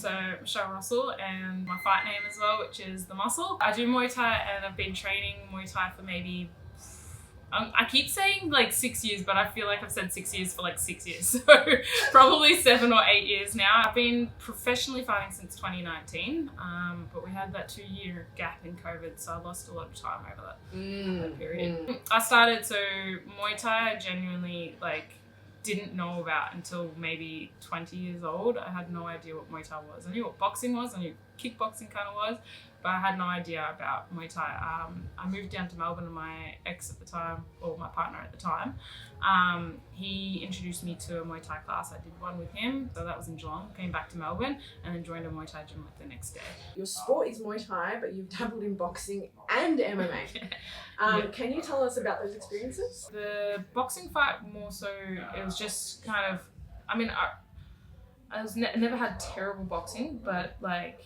so Michelle Russell, and my fight name as well, which is The Muscle. I do Muay Thai and I've been training Muay Thai for maybe, I keep saying like 6 years, but I feel like I've said 6 years for like 6 years. So probably 7 or 8 years now. I've been professionally fighting since 2019, but we had that 2-year gap in COVID, so I lost a lot of time over that period. I started, so Muay Thai I genuinely like didn't know about until maybe 20 years old. I had no idea what Muay Thai was. I knew what boxing was, I knew kickboxing kind of was, but I had no idea about Muay Thai. I moved down to Melbourne, and my ex at the time, or my partner at the time, he introduced me to a Muay Thai class. I did one with him, so that was in Geelong. Came back to Melbourne and then joined a Muay Thai gym like the next day. Your sport is Muay Thai, but you've dabbled in boxing and MMA. Can you tell us about those experiences? The boxing fight more so, it was just kind of, I mean, I never had terrible boxing, but like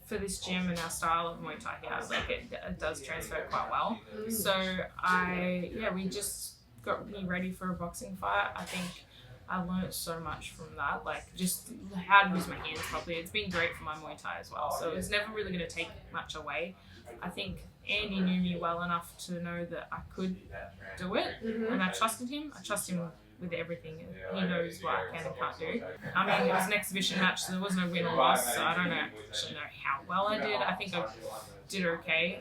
for this gym and our style of Muay Thai here, like it does transfer quite well. So we just got me ready for a boxing fight. I think I learned so much from that, like just how to use my hands properly. It's been great for my Muay Thai as well. So it was never really going to take much away. I think Andy knew me well enough to know that I could do it, and I trusted him. I trust him with everything. He knows what I can and can't do. I mean, it was an exhibition match, so there was no win or loss, so I don't actually know how well I did. I think I did okay,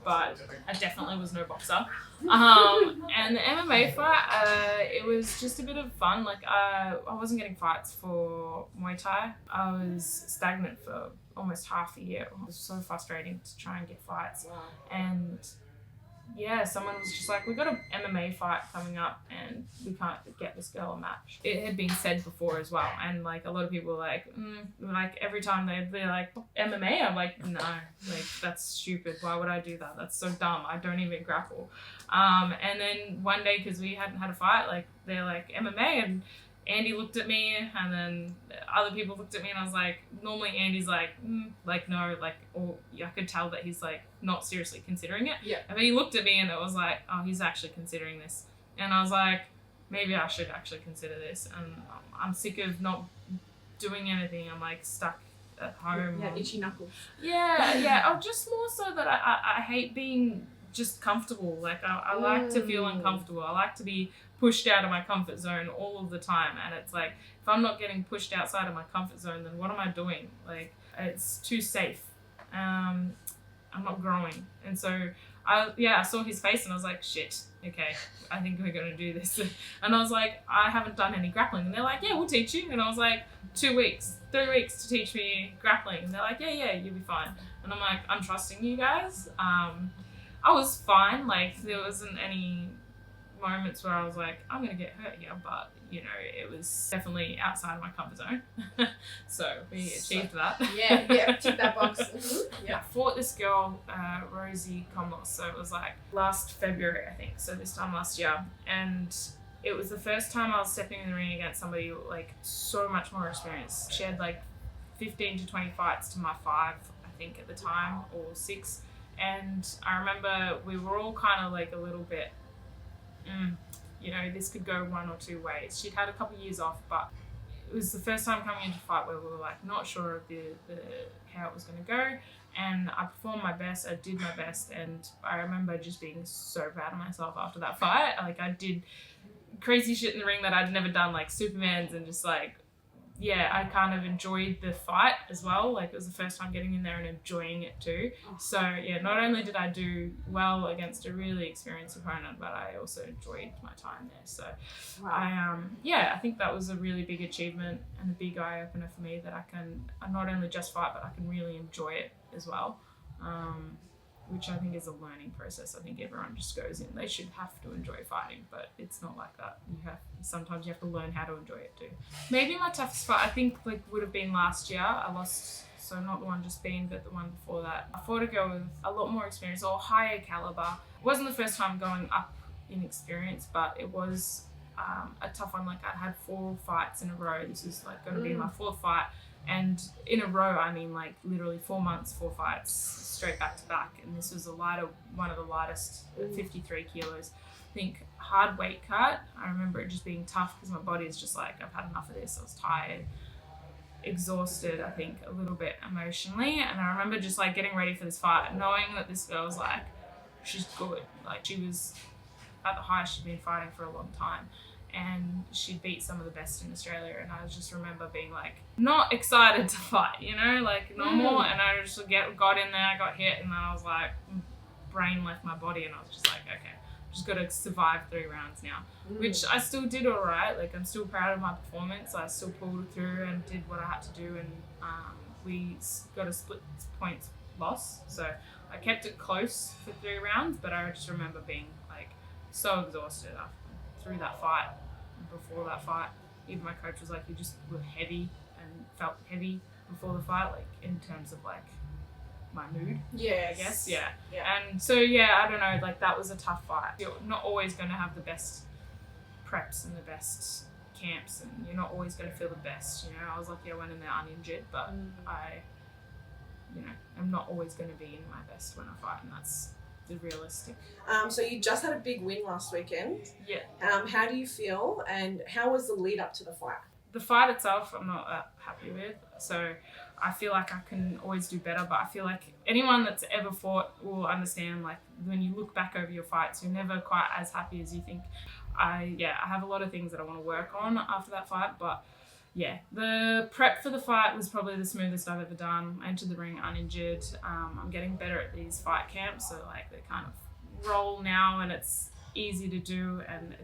but I definitely was no boxer. And the MMA fight, it was just a bit of fun. Like I wasn't getting fights for Muay Thai. I was stagnant for almost half a year. It was so frustrating to try and get fights. And yeah, someone was just like, we've got an MMA fight coming up and we can't get this girl a match. It had been said before as well, and like a lot of people were like every time they'd be like, MMA? I'm like, no, like that's stupid. Why would I do that? That's so dumb. I don't even grapple. And then one day, because we hadn't had a fight, like they're like MMA, and Andy looked at me, and then other people looked at me, and I was like, normally Andy's like no, like, or I could tell that he's like not seriously considering it. Yeah. And then he looked at me, and it was like, oh, he's actually considering this. And I was like, maybe I should actually consider this. And I'm sick of not doing anything. I'm like stuck at home. Yeah, itchy knuckles. Yeah. Oh, just more so that I hate being just comfortable. Like I like to feel uncomfortable. I like to be pushed out of my comfort zone all of the time, and it's like if I'm not getting pushed outside of my comfort zone, then what am I doing? Like it's too safe. I'm not growing. And so I saw his face and I was like, shit, okay, I think we're gonna do this. And I was like, I haven't done any grappling, and they're like, yeah, we'll teach you. And I was like, 2 weeks, 3 weeks to teach me grappling, and they're like, yeah, you'll be fine. And I'm like, I'm trusting you guys. I was fine, like there wasn't any moments where I was like, I'm gonna get hurt here, but you know, it was definitely outside of my comfort zone. So we achieved that. Yeah, tick that box. Yeah, I fought this girl, Rosie Comlos, so it was like last February, I think, so this time last year, and it was the first time I was stepping in the ring against somebody like so much more experienced. She had like 15 to 20 fights to my 5, I think at the time, or 6. And I remember we were all kind of like a little bit, you know, this could go one or two ways. She'd had a couple of years off, but it was the first time coming into fight where we were like not sure of how it was going to go. And I performed my best, I did my best, and I remember just being so proud of myself after that fight. Like I did crazy shit in the ring that I'd never done, like Supermans, and just like, yeah, I kind of enjoyed the fight as well. Like it was the first time getting in there and enjoying it too. So yeah, not only did I do well against a really experienced opponent, but I also enjoyed my time there. So wow. I think that was a really big achievement and a big eye opener for me, that I can not only just fight, but I can really enjoy it as well. Which I think is a learning process. I think everyone just goes in, they should have to enjoy fighting, but it's not like that. Sometimes you have to learn how to enjoy it too. Maybe my toughest fight, I think, like would have been last year. I lost, so not the one just been, but the one before that. I fought a girl with a lot more experience, or higher caliber. It wasn't the first time going up in experience, but it was a tough one. Like I had 4 fights in a row. This is like going to be my 4th fight. And in a row, I mean like literally 4 months, 4 fights, straight back to back. And this was one of the lightest, 53 kilos. I think hard weight cut. I remember it just being tough because my body is just like, I've had enough of this. I was tired. exhausted, I think, a little bit emotionally. And I remember just like getting ready for this fight, knowing that this girl was like, she's good. Like she was at the highest she'd been fighting for a long time. And she'd beat some of the best in Australia. And I just remember being like, not excited to fight, you know, like normal. And I just got in there, I got hit, and then I was like, brain left my body, and I was just like, okay, just got to survive 3 rounds now, which I still did all right. Like I'm still proud of my performance. I still pulled it through and did what I had to do, and we got a split points loss. So I kept it close for 3 rounds, but I just remember being like so exhausted through that fight. Before that fight, even my coach was like, you just were heavy and felt heavy before the fight, like in terms of like my mood. Yeah, I guess. Yeah. And so I don't know, like that was a tough fight. You're not always going to have the best preps and the best camps, and you're not always going to feel the best, you know. I was lucky I went in there uninjured, but I, you know, I'm not always going to be in my best when I fight, and that's the realistic. So you just had a big win last weekend. Yeah. How do you feel, and how was the lead up to the fight? The fight itself, I'm not that happy with. So I feel like I can always do better, but I feel like anyone that's ever fought will understand, like when you look back over your fights, you're never quite as happy as you think. I have a lot of things that I want to work on after that fight, but yeah, the prep for the fight was probably the smoothest I've ever done. I entered the ring uninjured. I'm getting better at these fight camps, so like they kind of roll now, and it's easy to do, and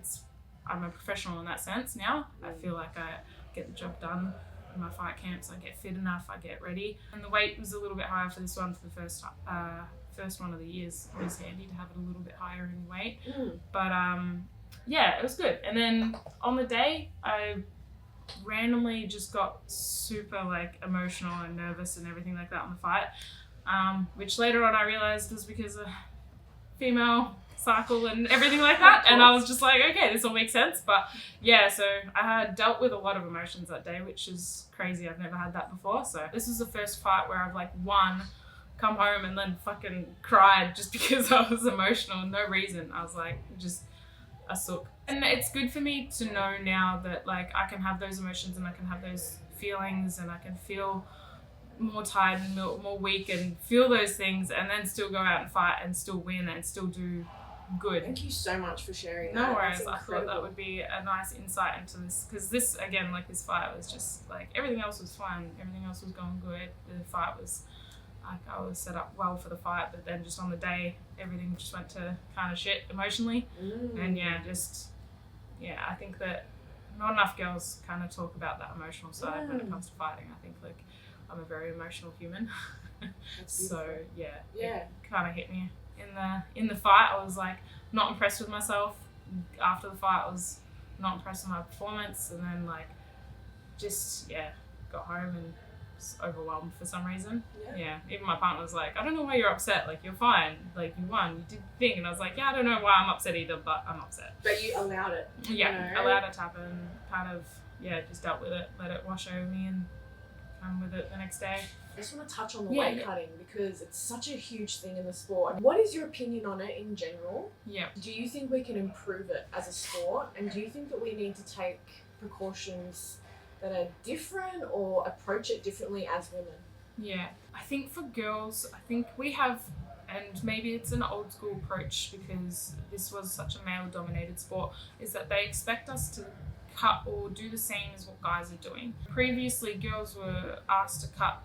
I'm a professional in that sense now. I feel like I get the job done in my fight camps. I get fit enough, I get ready. And the weight was a little bit higher for this one, for the first one of the years. It was handy to have it a little bit higher in weight. But it was good. And then on the day, I randomly just got super like emotional and nervous and everything like that on the fight, which later on I realized was because of female cycle and everything like that. And I was just like, okay, this all makes sense. But yeah, so I had dealt with a lot of emotions that day, which is crazy. I've never had that before. So this was the first fight where I've like won, come home, and then fucking cried just because I was emotional, no reason. I was like just a sook. And it's good for me to know now that like I can have those emotions and I can have those feelings, and I can feel more tired and more weak and feel those things, and then still go out and fight and still win and still do good. Thank you so much for sharing that. No worries. I thought that would be a nice insight into this, because this, again, like this fight was just like everything else was fun, everything else was going good. The fight was like I was set up well for the fight, but then just on the day everything just went to kind of shit emotionally. And I think that not enough girls kind of talk about that emotional side when it comes to fighting. I think like I'm a very emotional human. So it kind of hit me in the fight. I was like not impressed with myself. After the fight I was not impressed with my performance, and then like just got home and was overwhelmed for some reason. Even my partner was like, I don't know why you're upset, like you're fine, like you won, you did the thing. And I was like, I don't know why I'm upset either, but I'm upset. But you allowed it. Allowed it to happen. Kind of just dealt with it, let it wash over me, and come with it the next day. I just want to touch on the weight cutting, because it's such a huge thing in the sport. What is your opinion on it in general? Do you think we can improve it as a sport, and do you think that we need to take precautions that are different or approach it differently as women? I think for girls, I think we have, and maybe it's an old school approach because this was such a male dominated sport, is that they expect us to cut or do the same as what guys are doing. Previously, girls were asked to cut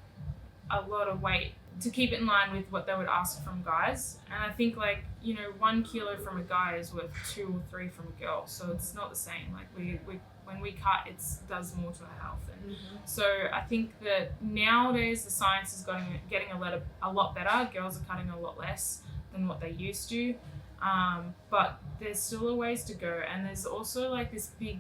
a lot of weight to keep it in line with what they would ask from guys. And I think 1 kilo from a guy is worth 2 or 3 from a girl. So it's not the same. Like when we cut, it does more to our health. And so I think that nowadays the science is getting a lot better. Girls are cutting a lot less than what they used to. But there's still a ways to go. And there's also like this big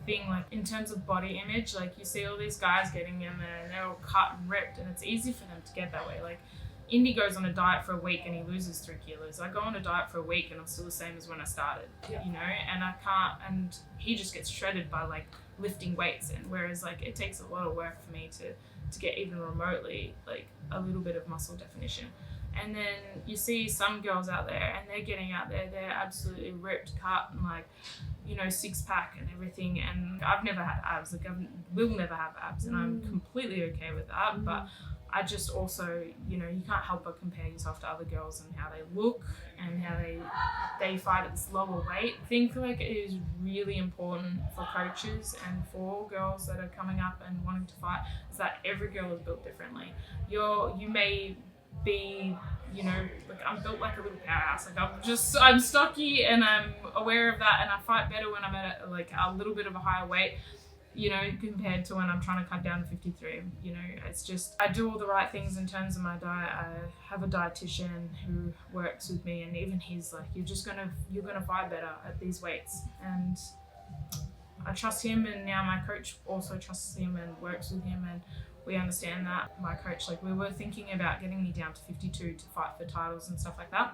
thing, like in terms of body image, like you see all these guys getting in there and they're all cut and ripped, and it's easy for them to get that way. Like Indy goes on a diet for a week and he loses 3 kilos. I go on a diet for a week and I'm still the same as when I started, you know, and I can't, and he just gets shredded by like lifting weights. And whereas like it takes a lot of work for me to get even remotely like a little bit of muscle definition. And then you see some girls out there and they're getting out there, they're absolutely ripped, cut, and like, you know, six pack and everything, and I've never had abs, like I will never have abs, and I'm completely okay with that. But I just also, you know, you can't help but compare yourself to other girls and how they look and how they fight at this lower weight. I think like it is really important for coaches and for girls that are coming up and wanting to fight is that every girl is built differently. You may be, you know, like I'm built like a little powerhouse. Like I'm stocky and I'm aware of that, and I fight better when I'm at like a little bit of a higher weight, you know, compared to when I'm trying to cut down to 53. You know, it's just, I do all the right things in terms of my diet. I have a dietitian who works with me, and even he's like, you're gonna fight better at these weights. And I trust him, and now my coach also trusts him and works with him, and we understand that. My coach, like, we were thinking about getting me down to 52 to fight for titles and stuff like that.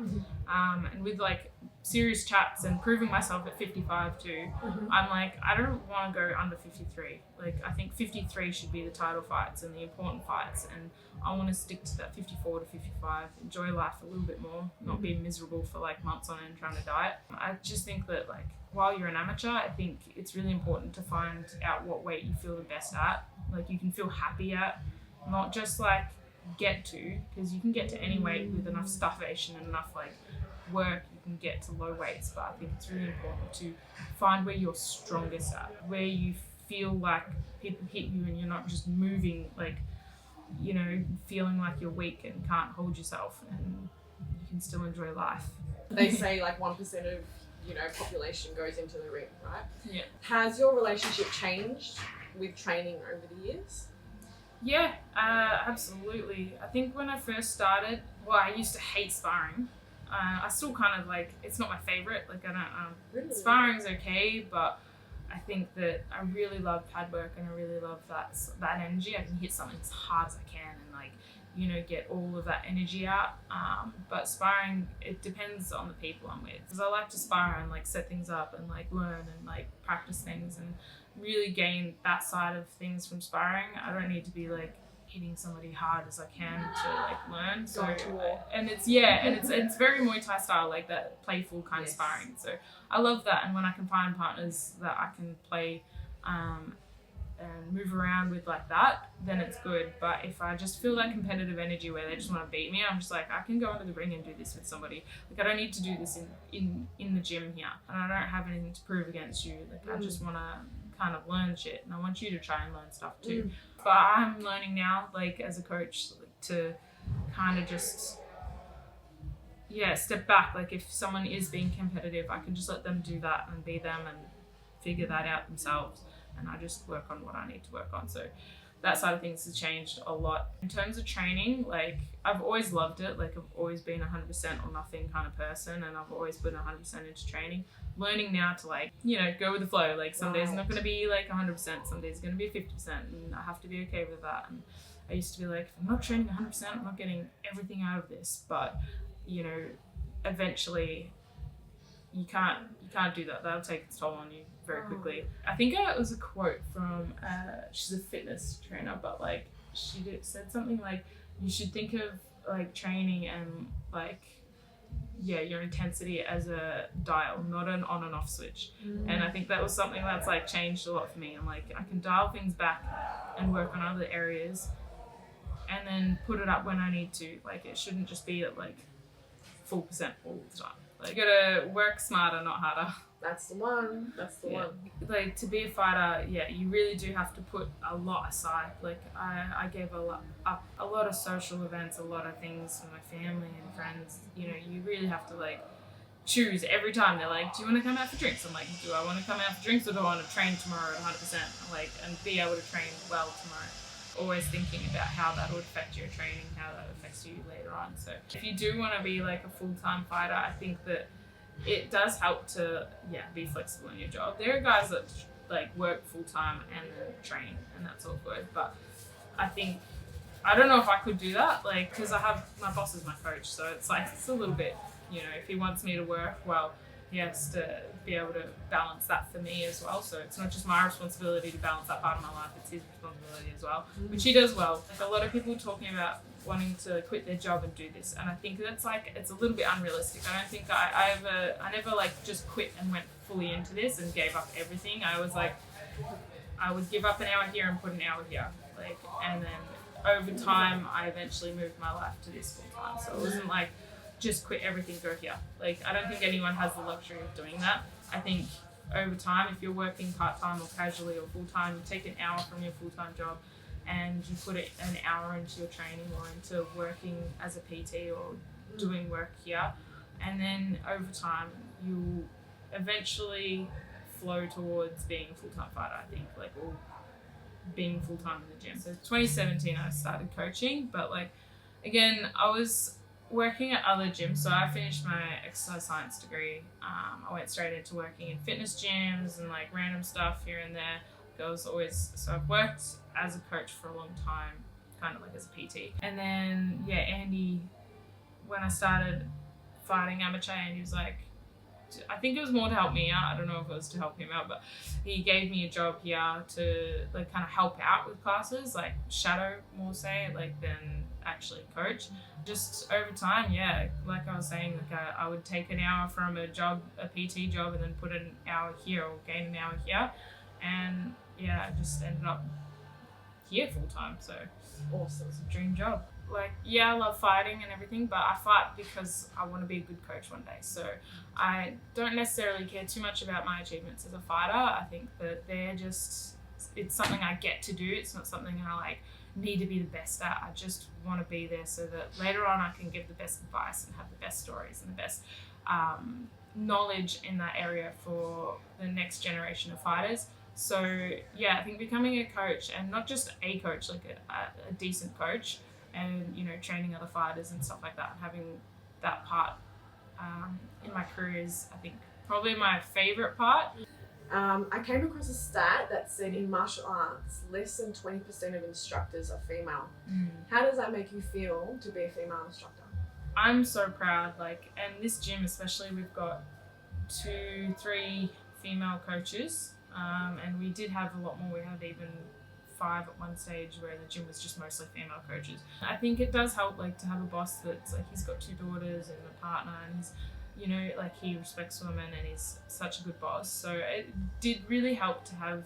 And with like serious chats and proving myself at 55 too, I'm like, I don't want to go under 53. Like, I think 53 should be the title fights and the important fights, and I want to stick to that 54 to 55, enjoy life a little bit more, not be miserable for like months on end trying to diet. I just think that, like, while you're an amateur, I think it's really important to find out what weight you feel the best at, like you can feel happy at, not just like get to, because you can get to any weight with enough starvation and enough like work, you can get to low weights. But I think it's really important to find where you're strongest at, where you feel like people hit you and you're not just moving, like, you know, feeling like you're weak and can't hold yourself, and you can still enjoy life. They say like 1% of, you know, population goes into the ring, right? Yeah. Has your relationship changed with training over the years? Yeah, absolutely. I think when I first started, well, I used to hate sparring. I still kind of like, it's not my favorite. Like, I don't, Really? Sparring's okay, but I think that I really love pad work, and I really love that energy. I can hit something as hard as I can and like, you know, get all of that energy out. But sparring, it depends on the people I'm with, because I like to spar and like set things up and like learn and like practice things and really gain that side of things from sparring. I don't need to be like hitting somebody hard as I can to like learn. So and it's very Muay Thai style, like that playful kind of sparring. So I love that, and when I can find partners that I can play and move around with like that, then it's good. But if I just feel that competitive energy where they just want to beat me, I'm just like, I can go into the ring and do this with somebody. Like, I don't need to do this in the gym here, and I don't have anything to prove against you. Like, I just want to kind of learn shit, and I want you to try and learn stuff too. But I'm learning now, like, as a coach, like, to kind of just step back. Like, if someone is being competitive, I can just let them do that and be them and figure that out themselves, and I just work on what I need to work on. So that side of things has changed a lot. In terms of training, like, I've always loved it. Like, I've always been 100% or nothing kind of person, and I've always been 100% into training. Learning now to, like, you know, go with the flow. Like, some days it's not going to be like 100%, some days it's going to be 50%, and I have to be okay with that. And I used to be like, if I'm not training 100%, I'm not getting everything out of this. But, you know, eventually you can't do that. That'll take its toll on you very quickly. I think it was a quote from, she's a fitness trainer, but like said something like, you should think of like training and like, your intensity as a dial, not an on and off switch. And I think that was something that's like changed a lot for me. I'm like, I can dial things back and work on other areas and then put it up when I need to. Like, it shouldn't just be at like full percent all the time. Like, you gotta work smarter, not harder. That's the one. Like, to be a fighter, you really do have to put a lot aside. Like, I gave a lot of social events, a lot of things for my family and friends. You know, you really have to like choose every time. They're like, do you want to come out for drinks? I'm like, do I want to come out for drinks, or do I want to train tomorrow at 100%? Like, and be able to train well tomorrow. Always thinking about how that would affect your training, how that affects you later on. So if you do want to be like a full-time fighter, I think that it does help to be flexible in your job. There are guys that like work full-time and then train, and that's all good. But I think, I don't know if I could do that, like, because I have, my boss is my coach, so it's like, it's a little bit, you know, if he wants me to work, well, he has to be able to balance that for me as well. So it's not just my responsibility to balance that part of my life, it's his responsibility as well, which he does well. Like, a lot of people talking about wanting to quit their job and do this, and I think that's like, it's a little bit unrealistic. I don't think I never like just quit and went fully into this and gave up everything, I was like, I would give up an hour here and put an hour here. Like, and then over time, I eventually moved my life to this full time. So it wasn't like, just quit everything, go here. Like, I don't think anyone has the luxury of doing that. I think over time, if you're working part-time or casually or full-time, you take an hour from your full-time job and you put it an hour into your training or into working as a PT or doing work here. And then over time, you'll eventually flow towards being a full-time fighter, I think, like, or being full-time in the gym. So 2017, I started coaching, but like, again, I was working at other gyms. So I finished my exercise science degree. I went straight into working in fitness gyms and like random stuff here and there. So I've worked as a coach for a long time, kind of like as a PT. And then, yeah, Andy, when I started fighting amateur, Andy was like, I think it was more to help me out. I don't know if it was to help him out, but he gave me a job here to like kind of help out with classes, like shadow more say, like than actually coach. Just over time, yeah, like I was saying, like I would take an hour from a PT job, and then put an hour here or gain an hour here, and yeah, I just ended up here full time. So awesome, it's a dream job. Like, yeah, I love fighting and everything, but I fight because I want to be a good coach one day. So I don't necessarily care too much about my achievements as a fighter. I think that it's something I get to do. It's not something I like need to be the best at. I just want to be there so that later on I can give the best advice and have the best stories and the best knowledge in that area for the next generation of fighters. So yeah, I think becoming a coach, and not just a coach, like a decent coach, and you know, training other fighters and stuff like that, having that part in my career is, I think, probably my favorite part. I came across a stat that said in martial arts, less than 20% of instructors are female. How does that make you feel to be a female instructor? I'm so proud, like, and this gym especially, we've got 2-3 female coaches, and we did have a lot more. We had even 5 at one stage where the gym was just mostly female coaches. I think it does help, like, to have a boss that's like, he's got 2 daughters and a partner, and he's, you know, like, he respects women and he's such a good boss. So it did really help to have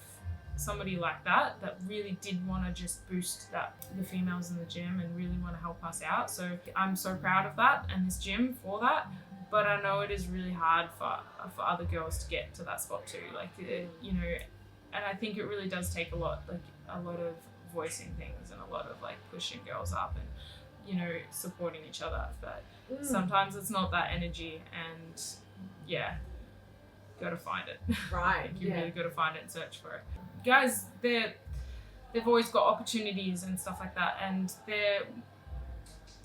somebody like that really did want to just boost the females in the gym and really want to help us out. So I'm so proud of that and this gym for that. But I know it is really hard for other girls to get to that spot too. Like, you know, and I think it really does take a lot of voicing things and a lot of like pushing girls up and, you know, supporting each other. But sometimes it's not that energy, and yeah, gotta find it. Right. Like, you really gotta find it and search for it. Guys, they've always got opportunities and stuff like that, and they're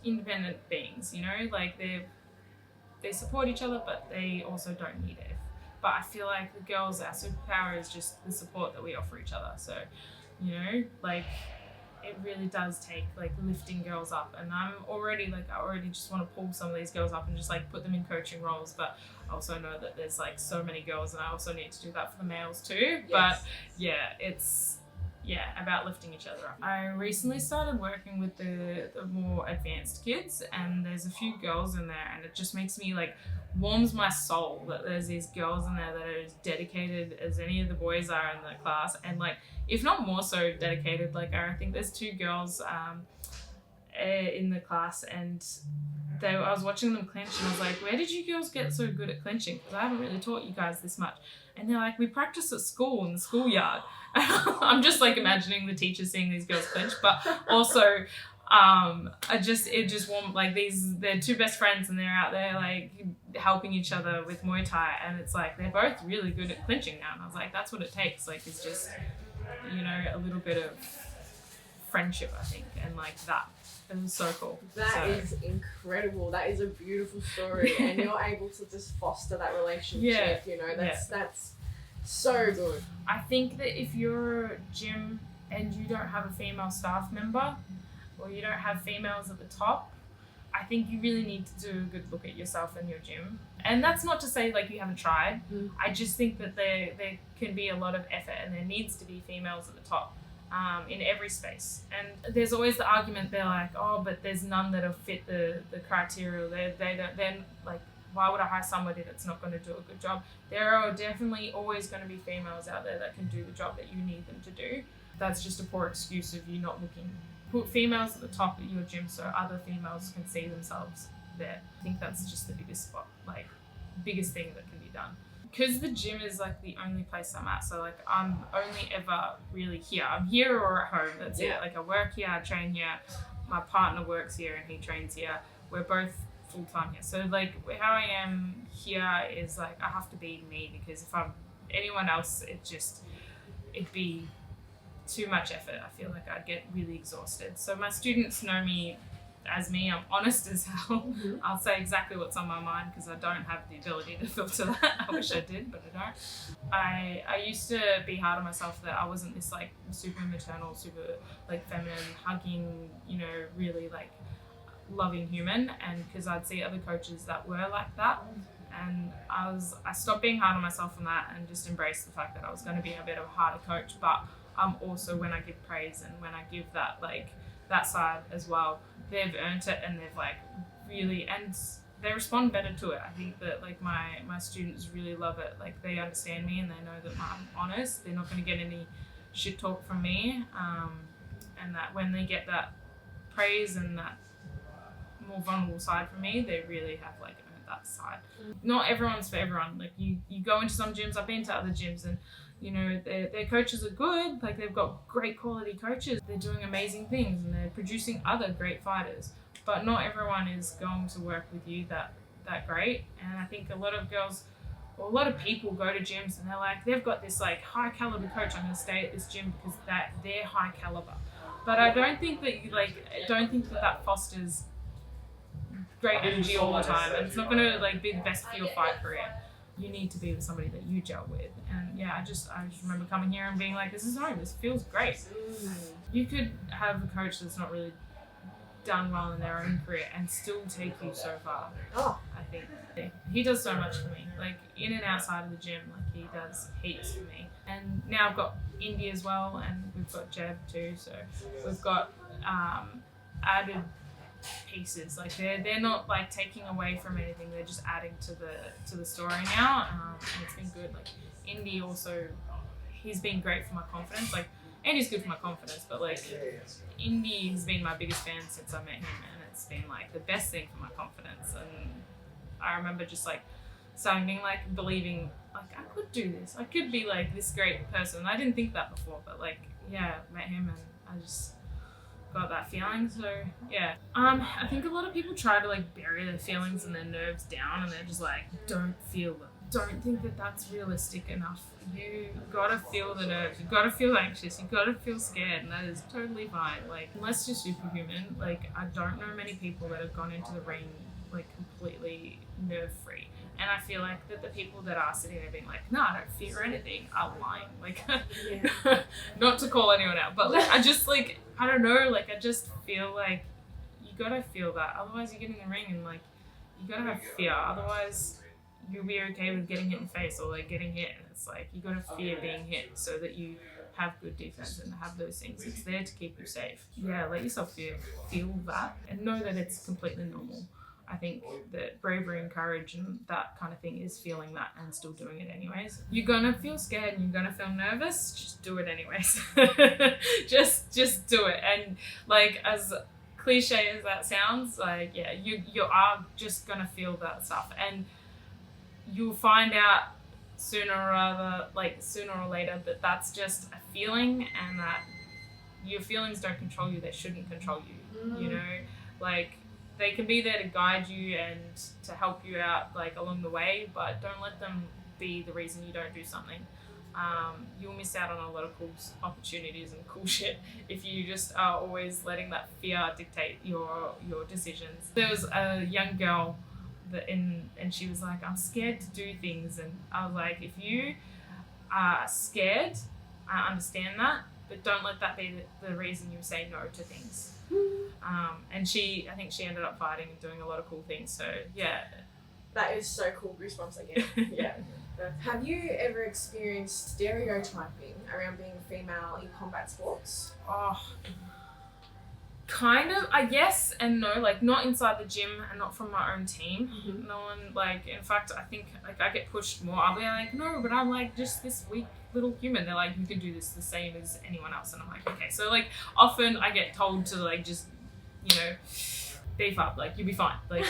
independent beings, you know, like they support each other, but they also don't need it. But I feel like the girls, our superpower is just the support that we offer each other. So, you know, like, it really does take like lifting girls up, and I already just want to pull some of these girls up and just like put them in coaching roles. But I also know that there's like so many girls, and I also need to do that for the males too. Yes. But yeah, it's about lifting each other up. I recently started working with the more advanced kids, and there's a few girls in there, and it just makes me like warms my soul that there's these girls in there that are as dedicated as any of the boys are in the class, and like, if not more so dedicated. Like, I think there's 2 girls in the class, and I was watching them clinch, and I was like, where did you girls get so good at clinching? Because I haven't really taught you guys this much. And they're like, we practice at school in the schoolyard. I'm just like imagining the teachers seeing these girls clinch, but also it just warmed, like, they're 2 best friends, and they're out there like helping each other with Muay Thai, and it's like they're both really good at clinching now. And I was like, that's what it takes. Like, it's just, you know, a little bit of friendship, I think, and like that. It was so cool. That is incredible. That is a beautiful story, and you're able to just foster that relationship. You know, that's so good. I think that if you're a gym and you don't have a female staff member, or you don't have females at the top, I think you really need to do a good look at yourself and your gym. And that's not to say like you haven't tried. I just think that there can be a lot of effort, and there needs to be females at the top in every space. And there's always the argument, they're like, oh, but there's none that have fit the criteria. They're like, why would I hire somebody that's not going to do a good job? There are definitely always going to be females out there that can do the job that you need them to do. That's just a poor excuse of you not looking. Put females at the top of your gym so other females can see themselves there. I think that's just the biggest biggest thing that can be done. Because the gym is like the only place I'm at, so like I'm only ever really here. I'm here or at home, that's it. Like I work here, I train here, my partner works here and he trains here. We're both full-time here. So like how I am here is like I have to be me, because if I'm anyone else, it'd be too much effort. I feel like I'd get really exhausted. So my students know me as me. I'm honest as hell. Mm-hmm. I'll say exactly what's on my mind because I don't have the ability to filter that. I wish I did, but I don't. I used to be hard on myself that I wasn't this like super maternal, super like feminine, hugging, really like loving human, and because I'd see other coaches that were like that, and I stopped being hard on myself from that and just embraced the fact that I was going to be a bit of a harder coach. But also when I give praise and when I give that like that side as well, they've earned it, and they've like really, and they respond better to it. I think that like my students really love it. Like they understand me and they know that I'm honest. They're not going to get any shit talk from me, and that when they get that praise and that more vulnerable side from me, they really have like earned that side. Not everyone's for everyone. Like you go into some gyms, I've been to other gyms, and their coaches are good. Like they've got great quality coaches. They're doing amazing things and they're producing other great fighters. But not everyone is going to work with you that great. And I think a lot of girls, or a lot of people go to gyms and they're like, they've got this like high caliber coach. I'm going to stay at this gym because they're high caliber. But I don't think that fosters great energy all the time, and it's not going to like be the best for your fight career. You need to be with somebody that you gel with. And yeah, I just remember coming here and being like, this is home, this feels great. You could have a coach that's not really done well in their own career and still take you so far. I think he does so much for me, like in and outside of the gym. Like he does heaps for me. And now I've got Indy as well, and we've got Jeb too, so we've got added pieces. Like they're not like taking away from anything, they're just adding to the story now, and it's been good. Like Indy also, he's been great for my confidence. Like Andy's good for my confidence, but like Indy has been my biggest fan since I met him, and it's been like the best thing for my confidence. And I remember just like starting being like believing like I could do this, I could be like this great person. I didn't think that before, but like met him and I just got that feeling. So yeah, I think a lot of people try to like bury their feelings and their nerves down, and they're just like, don't feel them. Don't think that that's realistic enough. You gotta feel the nerves, you gotta feel anxious, you gotta feel scared, and that is totally fine. Like unless you're superhuman, like I don't know many people that have gone into the ring like completely nerve free. And I feel like that the people that are sitting there being like, no, I don't fear anything, are lying. Like, not to call anyone out, but like, I just like, I don't know, like I just feel like you gotta feel that. Otherwise you get in the ring and like, you gotta have fear. Otherwise you'll be okay with getting hit in the face or like getting hit. And it's like, you gotta fear being hit so that you have good defense and have those things. It's there to keep you safe. Yeah, let yourself feel that and know that it's completely normal. I think that bravery and courage and that kind of thing is feeling that and still doing it anyways. You're gonna feel scared and you're gonna feel nervous, just do it anyways. just do it. And like as cliche as that sounds, like yeah, you are just gonna feel that stuff, and you'll find out sooner or later that that's just a feeling, and that your feelings don't control you. They shouldn't control you. Like they can be there to guide you and to help you out like along the way, but don't let them be the reason you don't do something. You'll miss out on a lot of cool opportunities and cool shit if you just are always letting that fear dictate your decisions. There was a young girl and she was like, I'm scared to do things, and I was like, if you are scared, I understand that, but don't let that be the reason you say no to things. And I think she ended up fighting and doing a lot of cool things. So yeah, that is so cool. Goosebumps again. Yeah. Have you ever experienced stereotyping around being female in combat sports? Oh, Kind of, I yes and no, like not inside the gym and not from my own team. Mm-hmm. No one, like, in fact, I think like I get pushed more. I'll be like, no, but I'm like just this weak little human. They're like, you can do this the same as anyone else, and I'm like, okay. So like often I get told to like just, you know, beef up, like you'll be fine, like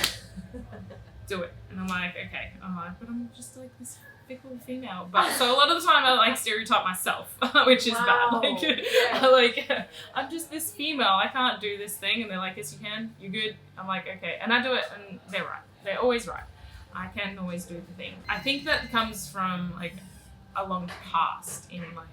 do it, and I'm like, okay. I'm like, but I'm just like this fickle female. But so a lot of the time I like stereotype myself, which is bad. Like, yeah. like I'm just this female. I can't do this thing, and they're like, yes, you can. You're good. I'm like, okay, and I do it, and they're right. They're always right. I can always do the thing. I think that comes from like a long past in like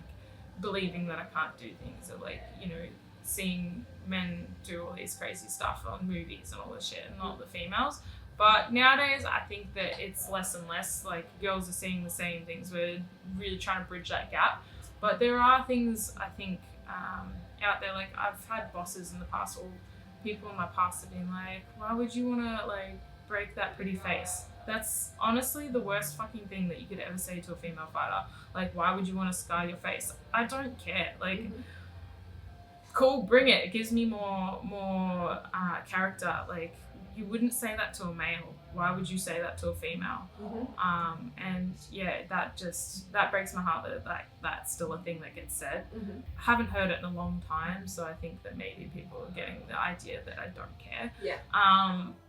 believing that I can't do things, or like, you know, seeing men do all these crazy stuff on movies and all this shit, and not the females. But nowadays, I think that it's less and less, like, girls are seeing the same things. We're really trying to bridge that gap. But there are things, I think, out there, like, I've had bosses in the past, or people in my past have been like, why would you want to, like, break that pretty face? That's honestly the worst fucking thing that you could ever say to a female fighter. Like, why would you want to scar your face? I don't care. Like, cool, bring it. It gives me more character. Like, you wouldn't say that to a male. Why would you say that to a female? And yeah, that breaks my heart that that's still a thing that gets said. I haven't heard it in a long time, so I think that maybe people are getting the idea that I don't care. Yeah.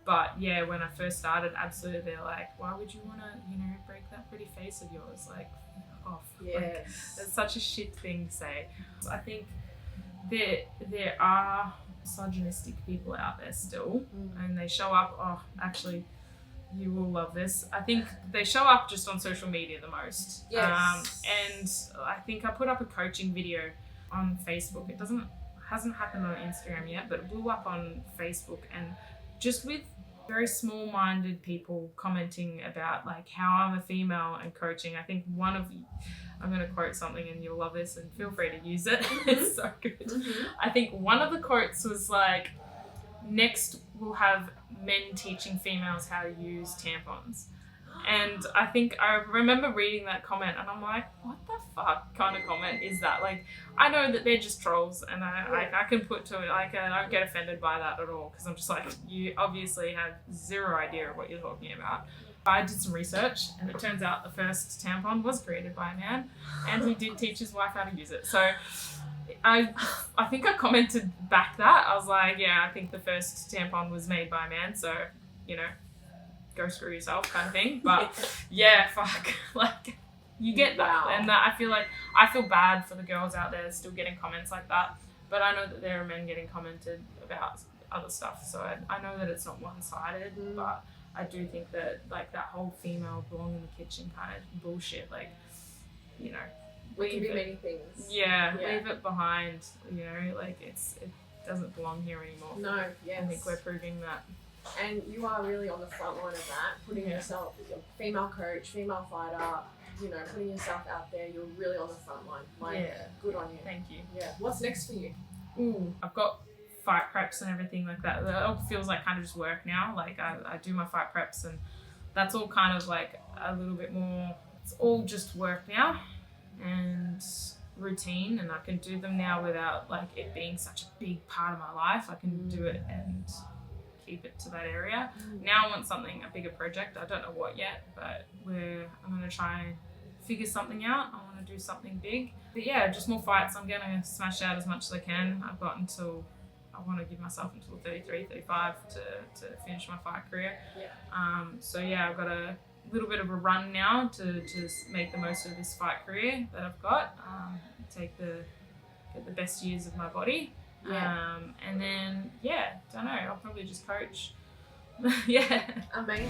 But yeah, when I first started, absolutely, they're like, why would you want to, you know, break that pretty face of yours? Like, off. Yes. Like, it's such a shit thing to say. So I think there are misogynistic people out there still, and they show up, oh, actually, you will love this. I think they show up just on social media the most. Yes. And I think I put up a coaching video on Facebook. It hasn't happened on Instagram yet, but it blew up on Facebook, and just with very small-minded people commenting about like how I'm a female and coaching. I think I'm going to quote something and you'll love this, and feel free to use it. It's so good. I think one of the quotes was like, next we'll have men teaching females how to use tampons. And I think I remember reading that comment, and I'm like, what the fuck kind of comment is that? Like, I know that they're just trolls, and I can put to it, like, I don't get offended by that at all, because I'm just like, you obviously have zero idea of what you're talking about. I did some research, and it turns out the first tampon was created by a man, and he did teach his wife how to use it. So I think I commented back that. I was like, yeah, I think the first tampon was made by a man, so, you know, go screw yourself kind of thing. But yeah, fuck, like, you get that. Wow. And I feel bad for the girls out there still getting comments like that, but I know that there are men getting commented about other stuff, so I know that it's not one-sided. But I do think that, like, that whole female belong in the kitchen kind of bullshit, like, you know, we can be many things. Yeah, leave it behind, you know, like, it doesn't belong here anymore. No, yes. I think we're proving that. And you are really on the front line of that, putting yourself, female coach, female fighter, you know, putting yourself out there. You're really on the front line. Like, good on you. Thank you. Yeah. What's next for you? I've got fight preps and everything like that. It all feels like kind of just work now. Like, I do my fight preps, and that's all kind of like a little bit more, it's all just work now and routine, and I can do them now without like it being such a big part of my life. I can do it and keep it to that area. Now I want a bigger project. I don't know what yet, but I'm going to try and figure something out. I want to do something big. But yeah, just more fights. I'm going to smash out as much as I can. I want to give myself until 33, 35 to finish my fight career. So yeah, I've got a little bit of a run now to make the most of this fight career that I've got. Get the best years of my body. And then, don't know, I'll probably just coach. Amazing.